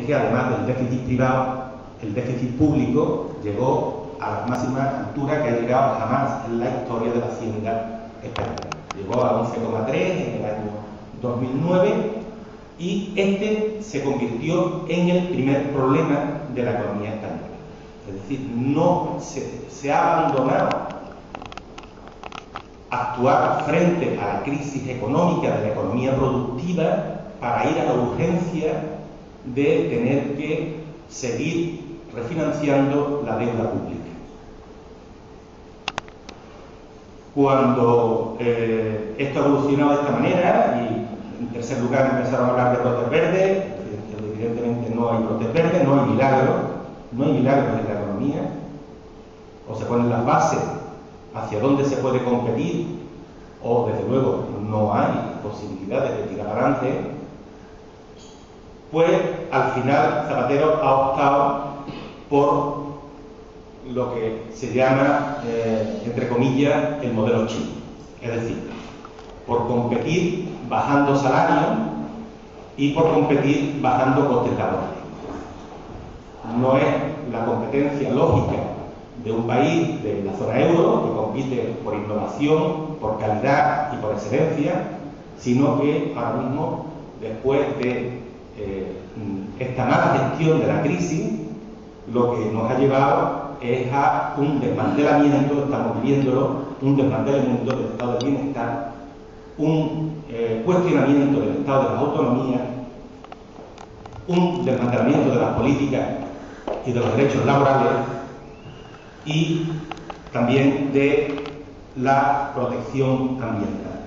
que además del déficit privado, el déficit público llegó a las máximas alturas que ha llegado jamás en la historia de la hacienda española. Llegó a 11,3 en el año 2009 y este se convirtió en el primer problema de la economía española. Es decir, no se ha abandonado actuar frente a la crisis económica de la economía productiva para ir a la urgencia de tener que seguir refinanciando la deuda pública. Cuando esto ha evolucionado de esta manera y en tercer lugar empezaron a hablar de brotes verdes, evidentemente no hay brotes verdes, no hay milagros en la economía, o se ponen las bases hacia dónde se puede competir, o desde luego no hay posibilidades de tirar adelante, pues al final Zapatero ha optado por lo que se llama, entre comillas, el modelo chino. Es decir, por competir bajando salarios y por competir bajando costes laborales. No es la competencia lógica de un país de la zona euro que compite por innovación, por calidad y por excelencia, sino que ahora mismo, después de esta mala gestión de la crisis, lo que nos ha llevado es a un desmantelamiento, estamos viviéndolo, un desmantelamiento del estado del bienestar, un cuestionamiento del estado de las autonomías, un desmantelamiento de las políticas y de los derechos laborales y también de la protección ambiental.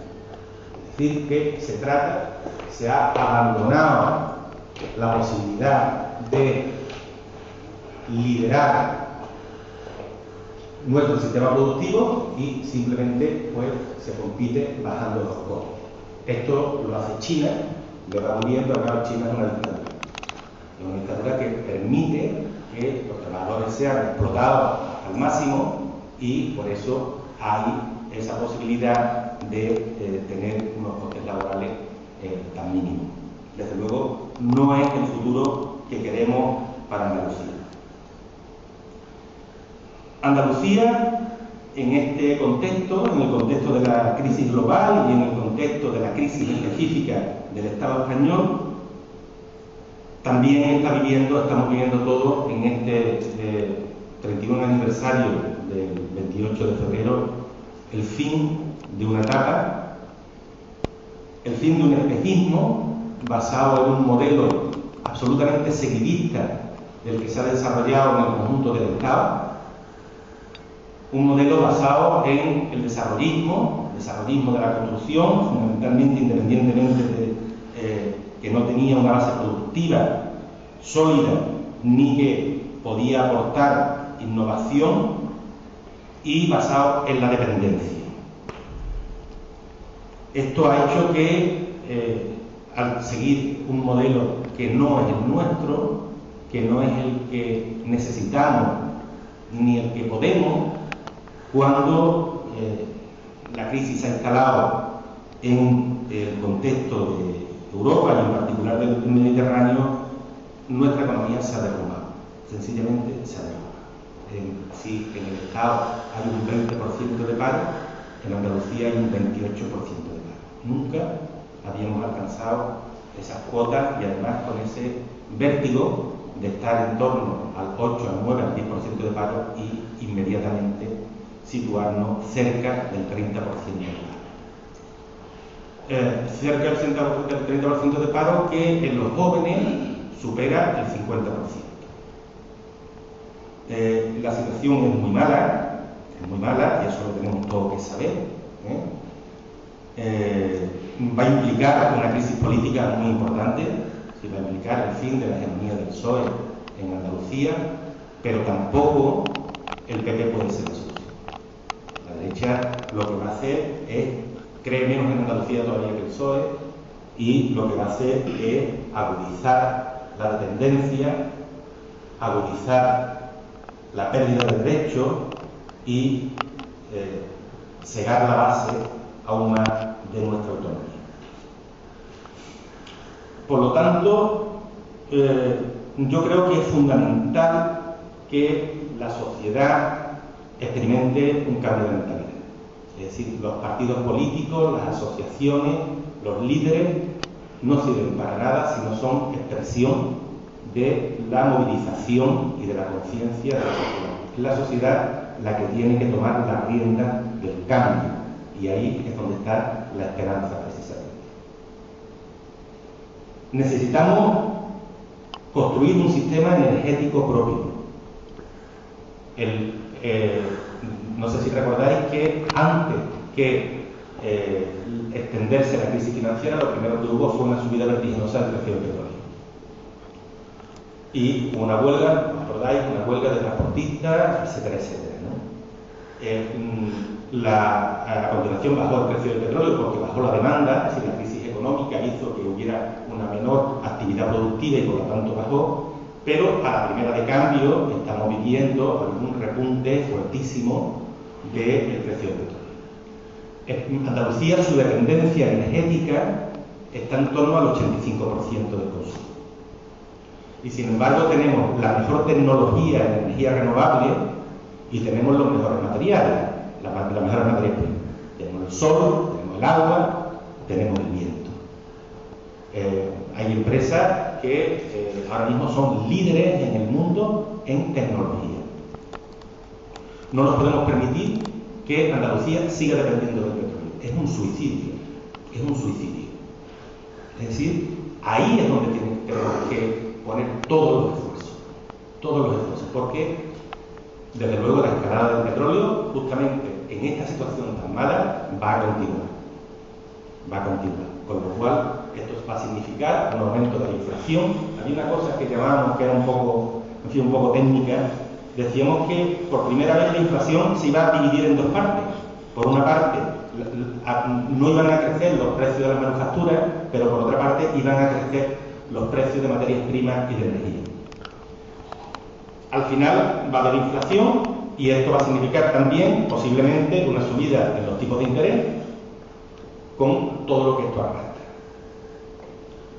Es decir, que se ha abandonado la posibilidad de liderar nuestro sistema productivo y simplemente pues se compite bajando los costos. Esto lo hace China, lo va viendo acá. China es una dictadura. Es una dictadura que permite que los trabajadores sean explotados al máximo y por eso hay esa posibilidad de tener unos costes laborales tan mínimos. Desde luego, no es el futuro que queremos para Andalucía. Andalucía, en este contexto, en el contexto de la crisis global y en el contexto de la crisis específica del Estado español, también estamos viviendo todos en este 31 aniversario del 28 de febrero el fin de una etapa, el fin de un espejismo basado en un modelo absolutamente seguidista del que se ha desarrollado en el conjunto del Estado, un modelo basado en el desarrollismo de la construcción, fundamentalmente independientemente de que no tenía una base productiva sólida ni que podía aportar innovación y basado en la dependencia. Esto ha hecho que al seguir un modelo que no es el nuestro, que no es el que necesitamos ni el que podemos, cuando la crisis se ha instalado en el contexto de Europa y en particular del Mediterráneo, nuestra economía se ha derrumbado, sencillamente se ha derrumbado. Si en el Estado hay un 20% de paro, en Andalucía hay un 28% de paro. Nunca habíamos alcanzado esas cuotas y además con ese vértigo de estar en torno al 8, al 9, al 10% de paro y inmediatamente situarnos cerca del 30% de paro. Cerca del 30% de paro que en los jóvenes supera el 50%. La situación es muy mala y eso lo tenemos todos que saber. Va a implicar una crisis política muy importante, va a implicar el fin de la hegemonía del PSOE en Andalucía, pero tampoco el PP puede ser la solución. La derecha lo que va a hacer es cree menos en Andalucía todavía que el PSOE y lo que va a hacer es agudizar la dependencia, agudizar la pérdida de derechos y cegar la base aún más de nuestra autonomía. Por lo tanto, yo creo que es fundamental que la sociedad experimente un cambio de mentalidad. Es decir, los partidos políticos, las asociaciones, los líderes no sirven para nada si no son expresión de la movilización y de la conciencia de la sociedad. Es la sociedad la que tiene que tomar la rienda del cambio, y ahí es donde está la esperanza precisamente. Necesitamos construir un sistema energético propio. No sé si recordáis que antes que extenderse la crisis financiera, lo primero que hubo fue una subida vertiginosa del precio del petróleo. Y una huelga, ¿os acordáis? Una huelga de transportistas, etcétera, etcétera, ¿no? A continuación bajó el precio del petróleo porque bajó la demanda, es decir, la crisis económica hizo que hubiera una menor actividad productiva y por lo tanto bajó, pero a la primera de cambio estamos viviendo algún repunte fuertísimo del precio del petróleo. En Andalucía, su dependencia energética está en torno al 85% del consumo. Y sin embargo tenemos la mejor tecnología en energía renovable y tenemos los mejores materiales, las mejores materias primas. Tenemos el sol, tenemos el agua, tenemos el viento. Hay empresas que ahora mismo son líderes en el mundo en tecnología. No nos podemos permitir que Andalucía siga dependiendo del petróleo. Es un suicidio. Es un suicidio. Es decir, ahí es donde tenemos que poner todos los esfuerzos, porque desde luego la escalada del petróleo, justamente en esta situación tan mala, va a continuar, con lo cual esto va a significar un aumento de la inflación. Había una cosa que llamábamos, que era un poco técnica, decíamos que por primera vez la inflación se iba a dividir en dos partes. Por una parte, no iban a crecer los precios de las manufacturas, pero por otra parte iban a crecer los precios de materias primas y de energía. Al final va a haber inflación y esto va a significar también posiblemente una subida en los tipos de interés con todo lo que esto arrastra.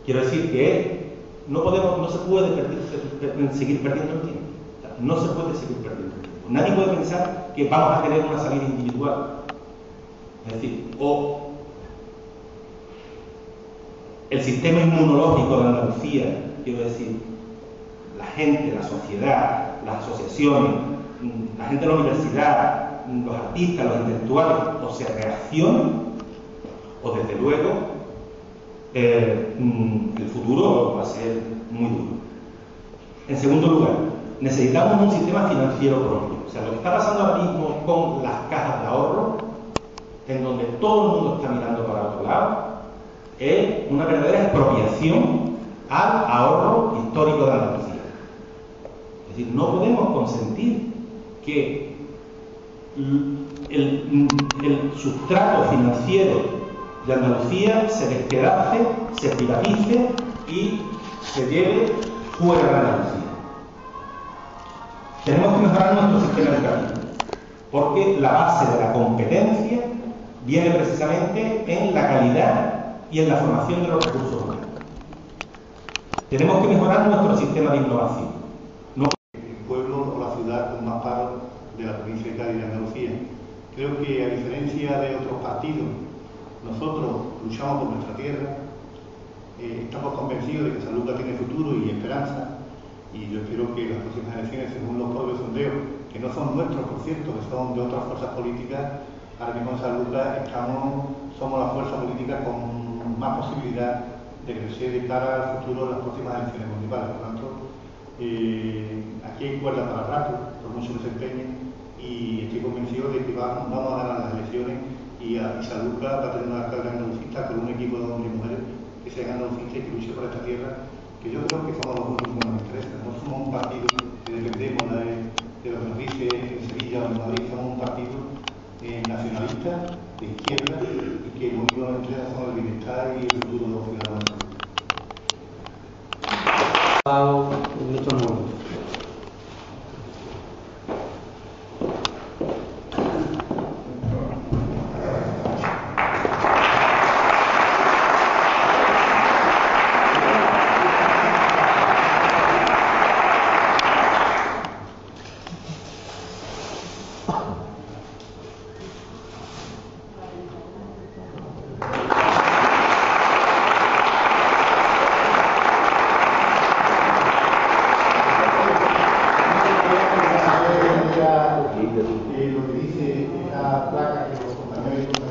Quiero decir que no se puede seguir perdiendo el tiempo. No se puede seguir perdiendo el tiempo. Nadie puede pensar que vamos a tener una salida individual. Es decir, o el sistema inmunológico de Andalucía, quiero decir, la gente, la sociedad, las asociaciones, la gente de la universidad, los artistas, los intelectuales, o se reaccionan, o desde luego el futuro va a ser muy duro. En segundo lugar, necesitamos un sistema financiero propio. O sea, lo que está pasando ahora mismo con las cajas de ahorro, en donde todo el mundo está mirando para otro lado, es una verdadera expropiación al ahorro histórico de Andalucía. Es decir, no podemos consentir que el sustrato financiero de Andalucía se despedace, se privatice y se lleve fuera de Andalucía. Tenemos que mejorar nuestro sistema educativo, porque la base de la competencia viene precisamente en la calidad y en la formación de los recursos humanos. Tenemos que mejorar nuestro sistema de innovación. El pueblo o la ciudad con más paro de la provincia de Cádiz y de Andalucía. Creo que, a diferencia de otros partidos, nosotros luchamos por nuestra tierra, estamos convencidos de que San Lucas tiene futuro y esperanza, y yo espero que las próximas elecciones, según los propios sondeos, que no son nuestros, por cierto, que son de otras fuerzas políticas, ahora mismo en San Lucas somos la fuerza política con más posibilidad de crecer de cara al futuro de las próximas elecciones municipales. Por lo tanto, aquí hay cuerda para rato, por mucho que se empeñen, y estoy convencido de que vamos a ganar las elecciones y San Lucas va a tener una alcalde andalucista con un equipo de hombres y mujeres que sean andalucistas y que luchen por esta tierra, que yo creo que somos los únicos que nos interesa. No somos un partido que dependemos de lo que nos dice en Sevilla o en Madrid, somos un partido nacionalista, de izquierda, y que lo único que nos interesa son el bienestar y el futuro de los ciudadanos. En estos momentos. lo que dice esa placa que los compañeros y compañeras